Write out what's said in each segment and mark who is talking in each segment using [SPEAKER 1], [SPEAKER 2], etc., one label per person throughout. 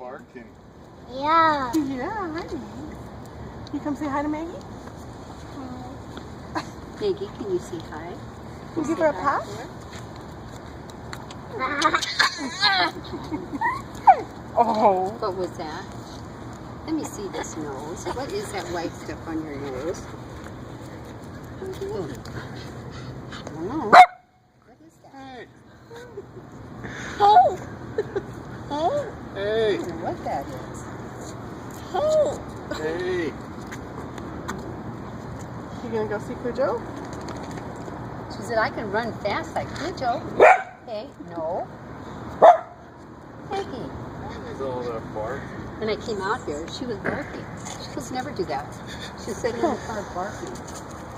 [SPEAKER 1] Barking.
[SPEAKER 2] Yeah.
[SPEAKER 3] Yeah, hi Maggie. You come say hi to Maggie?
[SPEAKER 4] Maggie, can you say hi?
[SPEAKER 3] Can you give her a pat? Oh.
[SPEAKER 4] What was that? Let me see this nose. What is that white stuff on your nose? I don't know. What is that?
[SPEAKER 1] Hey.
[SPEAKER 2] Hey.
[SPEAKER 1] Hey.
[SPEAKER 4] I don't know what that is.
[SPEAKER 2] Hey.
[SPEAKER 1] Hey.
[SPEAKER 3] You gonna go see Cujo?
[SPEAKER 4] She said, I can run fast like Cujo. Hey, no. Maggie.
[SPEAKER 1] What is all that bark?
[SPEAKER 4] When I came out here, she was barking. She supposed to never do that. She was sitting in the car barking.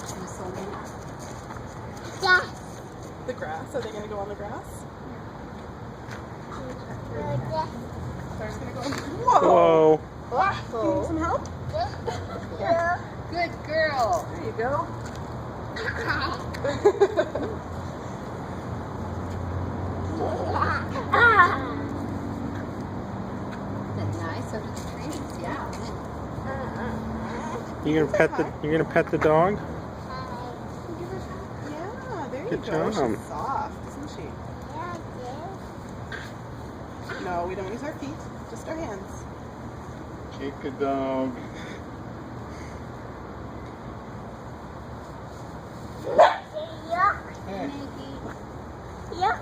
[SPEAKER 4] She was so mad.
[SPEAKER 2] Yeah.
[SPEAKER 3] The grass. Are they gonna go on the grass? Claire's gonna go on. Whoa!
[SPEAKER 5] Whoa.
[SPEAKER 3] You need some help?
[SPEAKER 2] Yeah.
[SPEAKER 4] Good girl.
[SPEAKER 3] There you go.
[SPEAKER 4] Isn't that nice? So do the trees, yeah.
[SPEAKER 5] You gonna pet the dog?
[SPEAKER 3] Yeah, there you
[SPEAKER 5] Good
[SPEAKER 3] go.
[SPEAKER 5] job.
[SPEAKER 3] She's soft, isn't she? No, we don't use our feet, just our hands.
[SPEAKER 1] Kick a dog.
[SPEAKER 2] Yuck.
[SPEAKER 1] Hey.
[SPEAKER 2] Yuck.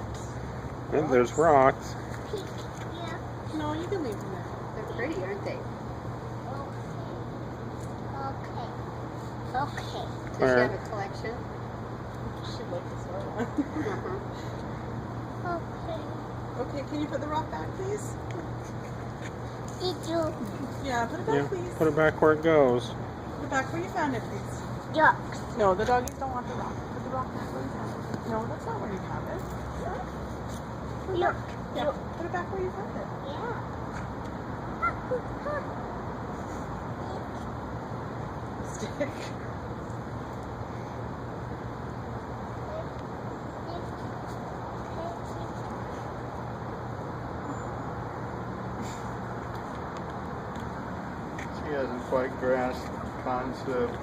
[SPEAKER 5] Oh, there's rocks.
[SPEAKER 2] Yuck.
[SPEAKER 3] No, you can leave them there.
[SPEAKER 4] They're pretty, aren't they?
[SPEAKER 2] Okay. Okay.
[SPEAKER 4] Does she
[SPEAKER 5] Claire.
[SPEAKER 4] have a collection?
[SPEAKER 3] She'd like to start one.
[SPEAKER 4] Uh-huh.
[SPEAKER 2] Okay.
[SPEAKER 3] Okay, can you put the rock back, please?
[SPEAKER 2] Did you?
[SPEAKER 3] Yeah, put it back,
[SPEAKER 5] Yeah,
[SPEAKER 3] please.
[SPEAKER 5] put it back where it goes.
[SPEAKER 3] Put it back where you found it, please.
[SPEAKER 2] Yuck.
[SPEAKER 3] No, the doggies don't want the rock. Put the rock back where you found it. No, that's not where you found it. Put it
[SPEAKER 2] Yuck.
[SPEAKER 3] back. Yeah, put it back where you found it.
[SPEAKER 2] Yeah.
[SPEAKER 3] Stick.
[SPEAKER 1] She hasn't quite grasped the concept.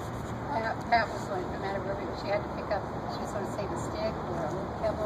[SPEAKER 4] Pat was going, no matter where she had to pick up, she was going to save a stick or a little pebble.